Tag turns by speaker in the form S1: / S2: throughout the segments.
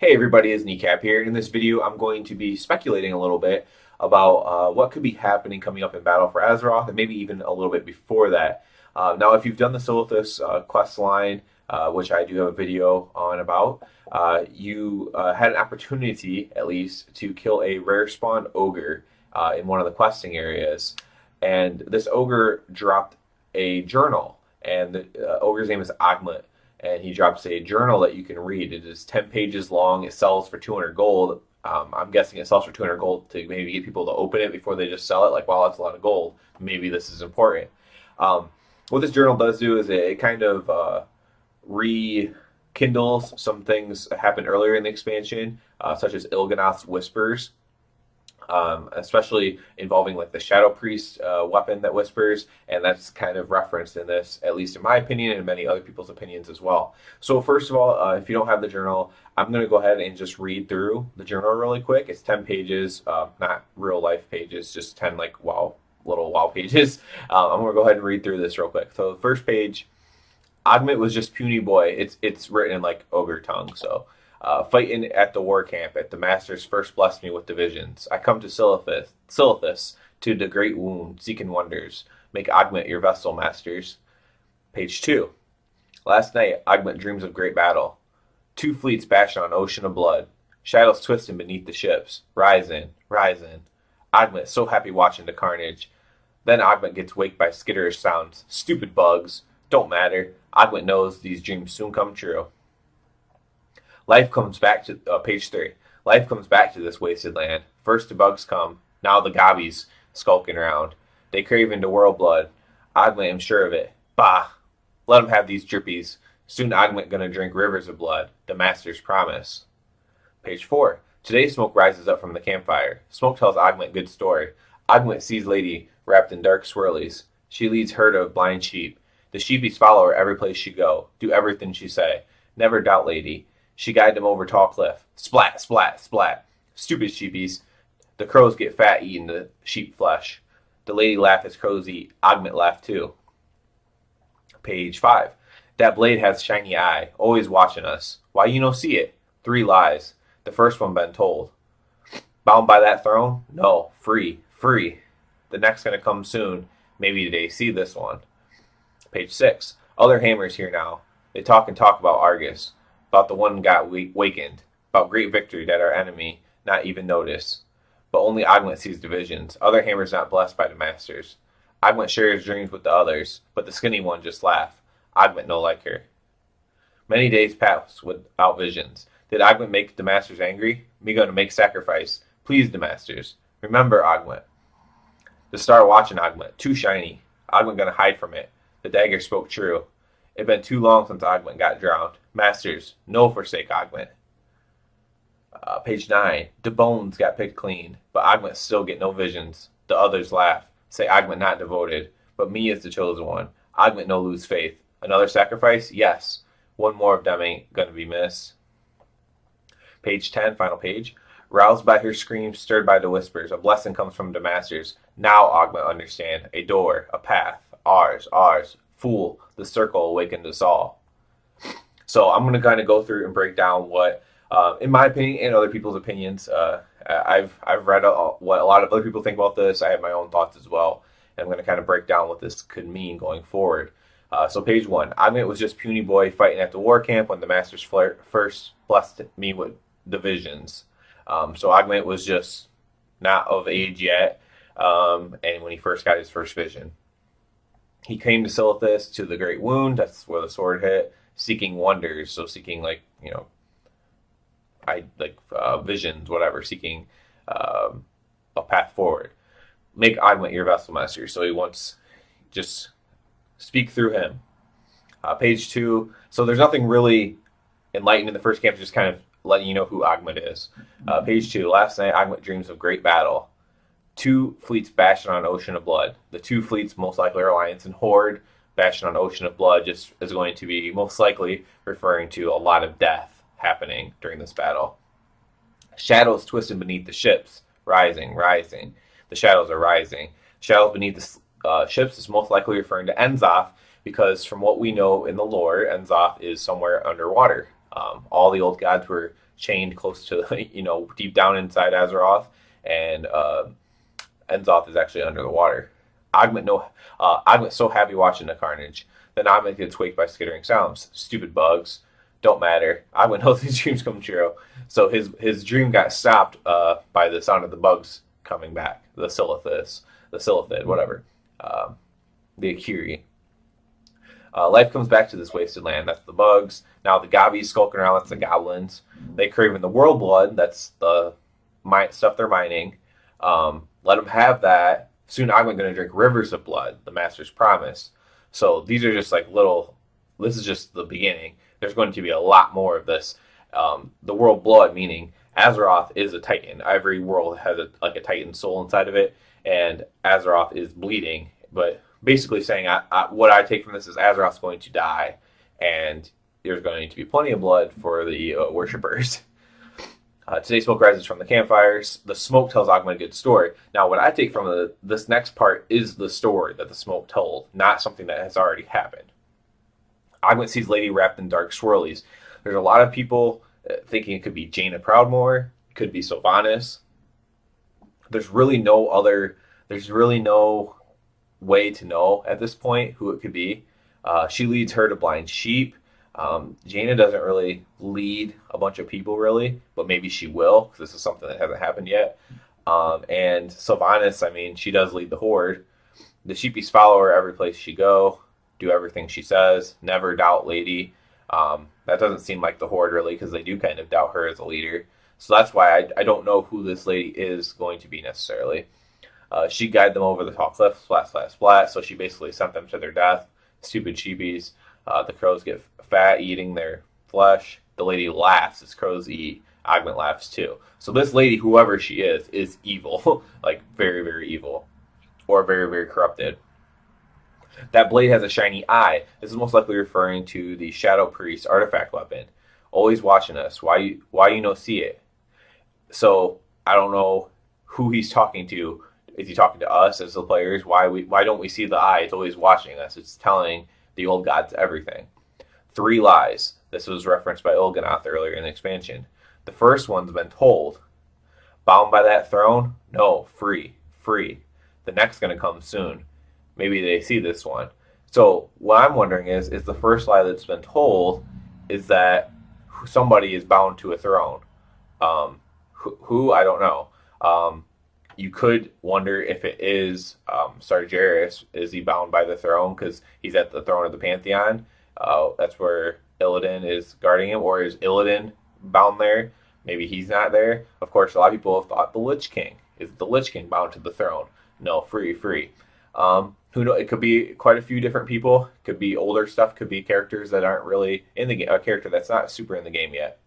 S1: Hey everybody, it's Kneecap here. In this video, I'm going to be speculating a little bit about what could be happening coming up in Battle for Azeroth, and maybe even a little bit before that. Now, if you've done the Silithus quest line, which I do have a video on about, you had an opportunity, at least, to kill a rare spawn ogre in one of the questing areas. And this ogre dropped a journal, and the ogre's name is Ogmut. And he drops a journal that you can read. It is 10 pages long. It sells for 200 gold. I'm guessing it sells for 200 gold to maybe get people to open it before they just sell it. Like, wow, that's a lot of gold. Maybe this is important. What this journal does do is it kind of rekindles some things that happened earlier in the expansion, such as Il'gynoth's Whispers. Especially involving like the Shadow Priest weapon that whispers, and that's kind of referenced in this, at least in my opinion and many other people's opinions as well. So first of all, if you don't have the journal, I'm going to go ahead and just read through the journal really quick. It's 10 pages, not real life pages, just 10 like little WoW pages. I'm going to go ahead and read through this real quick. So the first page, Ogmut was just puny boy. It's written in like ogre tongue, so. Fighting at the war camp at the masters first blessed me with divisions. I come to Silithus to the great wound, seeking wonders. Make Ogmut your vessel, masters. Page 2. Last night, Ogmut dreams of great battle. 2 fleets bashing on ocean of blood. Shadows twisting beneath the ships. Rising, rising. Ogmut so happy watching the carnage. Then Ogmut gets waked by skitterish sounds. Stupid bugs. Don't matter. Ogmut knows these dreams soon come true. Life comes back to page 3. Life comes back to this wasted land. First the bugs come, now the gobbies skulking around. They crave into world blood. Ogmut am sure of it. Bah! Let 'em have these drippies. Soon Ogmut gonna drink rivers of blood. The master's promise. Page 4. Today smoke rises up from the campfire. Smoke tells Ogmut good story. Ogmut sees lady wrapped in dark swirlies. She leads herd of blind sheep. The sheepies follow her every place she go. Do everything she say. Never doubt lady. She guided them over tall cliff. Splat, splat, splat. Stupid sheepies. The crows get fat eating the sheep flesh. The lady laughed as crows eat. Ogmut laughed too. Page 5. That blade has shiny eye, always watching us. Why you no see it? 3 lies. The first one been told. Bound by that throne? No, free, free. The next gonna come soon. Maybe today see this one. Page 6. Other hammers here now. They talk about Argus. About the one got wakened, about great victory that our enemy not even notice. But only Ogmut sees divisions. Other hammers not blessed by the masters. Ogmut shares dreams with the others, but the skinny one just laugh. Ogmut no like her. Many days pass without visions. Did Ogmut make the masters angry? Me gonna make sacrifice. Please the masters. Remember Ogmut. The star watching Ogmut, too shiny. Ogmut gonna hide from it. The dagger spoke true. It been too long since Ogmut got drowned. Masters, no forsake Ogmut. Page 9. The bones got picked clean, but Ogmut still get no visions. The others laugh, say Ogmut not devoted, but me is the chosen one. Ogmut no lose faith. Another sacrifice? Yes. One more of them ain't gonna be missed. Page 10, final page. Roused by her screams, stirred by the whispers, a blessing comes from the masters. Now Ogmut understand. A door, a path. Ours, ours. Fool, the circle awakened us all. So I'm going to kind of go through and break down what, in my opinion and other people's opinions, I've read what a lot of other people think about this. I have my own thoughts as well. And I'm going to kind of break down what this could mean going forward. So page 1. Ogmut was just puny boy fighting at the war camp when the masters first blessed me with divisions. So Ogmut was just not of age yet, and when he first got his first vision. He came to Silithus to the great wound, that's where the sword hit, seeking wonders, so seeking visions, whatever, seeking a path forward. Make Ogmut your vessel, master. So he wants just speak through him. Page 2. So there's nothing really enlightening in the first camp, just kind of letting you know who Ogmut is. Page 2. Last night Ogmut dreams of great battle. 2 fleets bashing on ocean of blood. The 2 fleets most likely are Alliance and Horde. Bashing on ocean of blood just is going to be most likely referring to a lot of death happening during this battle. Shadows twisted beneath the ships. Rising, rising. The shadows are rising. Shadows beneath the ships is most likely referring to Enzoth, because from what we know in the lore, Enzoth is somewhere underwater. All the old gods were chained close to deep down inside Azeroth, and Enzoth is actually under the water. Ogmit's so happy watching the carnage. Then Ogmit gets waked by skittering sounds. Stupid bugs. Don't matter. Ogmit knows his dreams come true. So his dream got stopped by the sound of the bugs coming back. The silithus, the silithid, whatever. The Akiri. Life comes back to this wasted land. That's the bugs. Now the Gavis skulking around. That's the goblins. They crave in the world blood. That's the stuff they're mining. Let them have that. Soon I'm going to drink rivers of blood, the Master's promise. So these are just like this is just the beginning. There's going to be a lot more of this. The world blood, meaning Azeroth is a titan. Every world has a titan soul inside of it, and Azeroth is bleeding. But basically saying what I take from this is Azeroth's going to die, and there's going to be plenty of blood for the worshippers. Today's smoke rises from the campfires. The smoke tells Ogma a good story. Now, what I take from this next part is the story that the smoke told, not something that has already happened. Ogma sees Lady wrapped in dark swirlies. There's a lot of people thinking it could be Jaina Proudmoore, it could be Sylvanas. There's really no way to know at this point who it could be. She leads her to blind sheep. Jaina doesn't really lead a bunch of people, really, but maybe she will, because this is something that hasn't happened yet. And Sylvanas, I mean, she does lead the horde. The sheepies follow her every place she go, do everything she says, never doubt Lady. That doesn't seem like the horde, really, because they do kind of doubt her as a leader. So that's why I don't know who this lady is going to be necessarily. She guided them over the tall cliff, splat, splat, splat, so she basically sent them to their death. Stupid sheepies. The crows get fat eating their flesh. The lady laughs as crows eat. Ogment laughs too. So this lady, whoever she is evil. Like, very, very evil. Or very, very corrupted. That blade has a shiny eye. This is most likely referring to the Shadow Priest artifact weapon. Always watching us. Why you no see it? So, I don't know who he's talking to. Is he talking to us as the players? Why don't we see the eye? It's always watching us. It's telling the old gods everything. 3 lies. This was referenced by Olganoth earlier in the expansion. The first one's been told. Bound by that throne? No, free. Free. The next going to come soon. Maybe they see this one. So what I'm wondering is the first lie that's been told is that somebody is bound to a throne. Who? I don't know. You could wonder if it is Sargeras. Is he bound by the throne because he's at the throne of the Pantheon? That's where Illidan is guarding him. Or is Illidan bound there? Maybe he's not there. Of course, a lot of people have thought the Lich King. Is the Lich King bound to the throne? No, free. Who knows? It could be quite a few different people. It could be older stuff. Could be characters that aren't really in the game. A character that's not super in the game yet.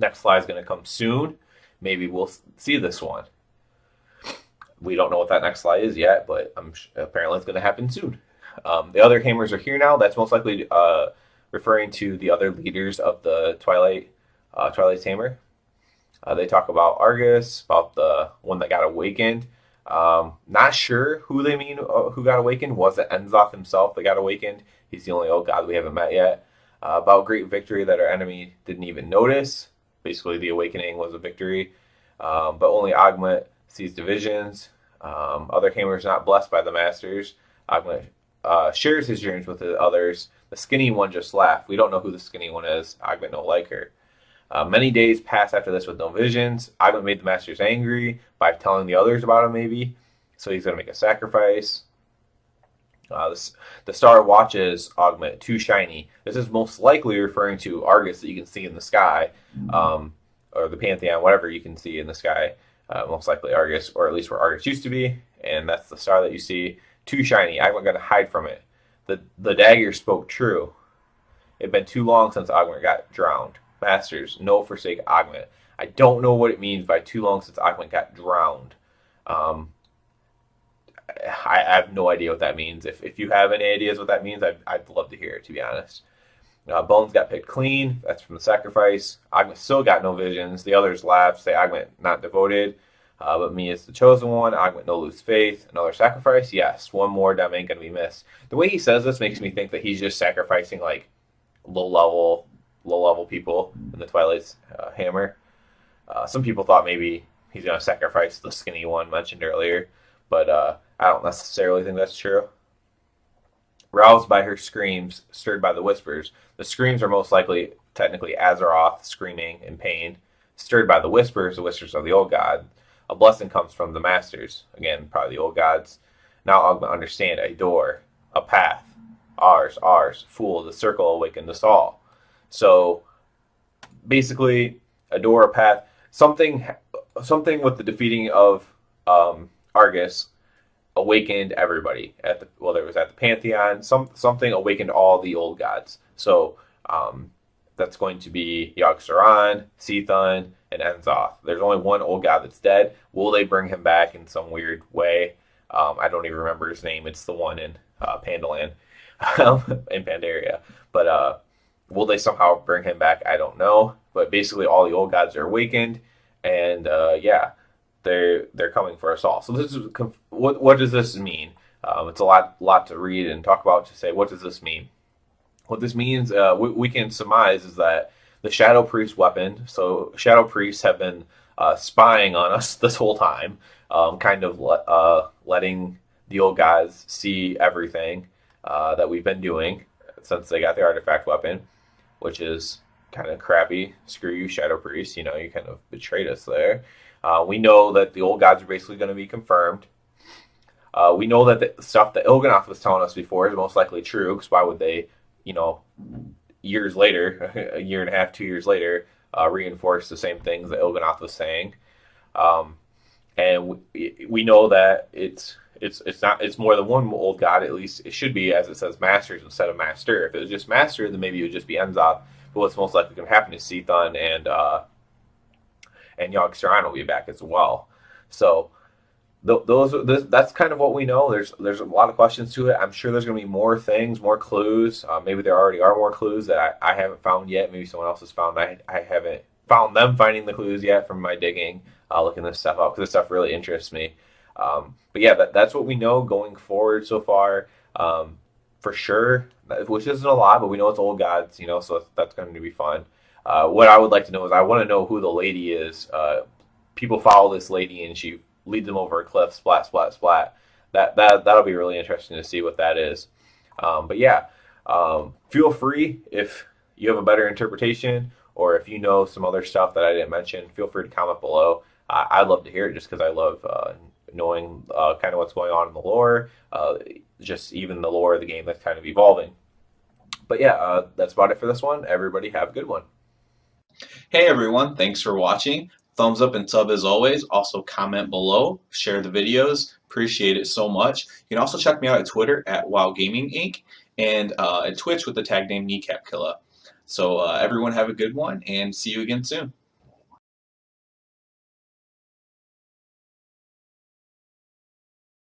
S1: Next slide is going to come soon. Maybe we'll see this one. We don't know what that next slide is yet, but apparently it's going to happen soon. The other Hammers are here now. That's most likely referring to the other leaders of the Twilight's Hammer. They talk about Argus, about the one that got awakened. Not sure who they mean who got awakened. Was it Enzoth himself that got awakened? He's the only old god we haven't met yet. About great victory that our enemy didn't even notice. Basically, the awakening was a victory. But only Ogmet sees divisions. Other Hammers not blessed by the Masters. Ogmet shares his dreams with the others. The skinny one just laughed. We don't know who the skinny one is. Ogmet don't like her. Many days pass after this with no visions. Ogmet made the Masters angry by telling the others about him, maybe. So he's going to make a sacrifice. The star watches Ogmet, too shiny. This is most likely referring to Argus that you can see in the sky. Or the Pantheon, whatever you can see in the sky. Most likely Argus, or at least where Argus used to be. And that's the star that you see. Too shiny. Ogmet going to hide from it. The dagger spoke true. It had been too long since Ogmet got drowned. Masters, no forsake Ogmet. I don't know what it means by too long since Ogmet got drowned. I have no idea what that means. If you have any ideas what that means, I'd love to hear it, to be honest. Bones got picked clean. That's from the sacrifice. Ogmet still got no visions. The others laughed, say Ogmet not devoted. But me is the chosen one. Ogmet no lose faith. Another sacrifice? Yes. One more them ain't going to be missed. The way he says this makes me think that he's just sacrificing, like, low-level low-level people in the Twilight's hammer. Some people thought maybe he's going to sacrifice the skinny one mentioned earlier, but I don't necessarily think that's true. Roused by her screams, stirred by the whispers. The screams are most likely technically Azeroth screaming in pain. Stirred by the whispers of the old god. A blessing comes from the masters. Again, probably the old gods. Now Ogma understand a door, a path. Ours. Fool, the circle awakened us all. So basically, a door, a path, something with the defeating of Argus awakened everybody at the whether it was at the Pantheon, something awakened all the old gods. So that's going to be Yogg-Saron, Sethun, and Enzoth. There's only one old god that's dead. Will they bring him back in some weird way? I don't even remember his name. It's the one in Pandaland, in Pandaria. But will they somehow bring him back? I don't know. But basically, all the old gods are awakened, and yeah, they're coming for us all. So this is what does this mean? It's a lot to read and talk about to say what does this mean. What this means, we can surmise, is that the Shadow Priest weapon. So Shadow Priests have been spying on us this whole time, kind of letting the old guys see everything that we've been doing since they got the artifact weapon, which is kind of crappy. Screw you, Shadow Priest. You kind of betrayed us there. We know that the old gods are basically going to be confirmed. We know that the stuff that Il'gynoth was telling us before is most likely true, because why would they, years later, a year and a half, 2 years later, reinforce the same things that Il'gynoth was saying? And we know that it's more than one old god. At least it should be, as it says, masters instead of master. If it was just master, then maybe it would just be Enzoth. But what's most likely going to happen is Sethun and Yogg-Saron will be back as well. So that's kind of what we know. There's a lot of questions to it. I'm sure there's going to be more things, more clues. Maybe there already are more clues that I haven't found yet. Maybe someone else has found. I haven't found them finding the clues yet from my digging, looking this stuff up, because this stuff really interests me. But yeah, that's what we know going forward so far, for sure. Which isn't a lot, but we know it's old gods, so that's going to be fun. What I would like to know is I want to know who the lady is. People follow this lady and she leads them over a cliff, splat, splat, splat. That'll be really interesting to see what that is. But yeah, feel free if you have a better interpretation or if you know some other stuff that I didn't mention, feel free to comment below. I'd love to hear it just because I love knowing kind of what's going on in the lore, just even the lore of the game that's kind of evolving. But yeah, that's about it for this one. Everybody have a good one.
S2: Hey everyone, thanks for watching. Thumbs up and sub as always. Also comment below, share the videos. Appreciate it so much. You can also check me out at Twitter at WoW-Gaming Inc. and at Twitch with the tag name KneecapKilla. So everyone have a good one and see you again soon.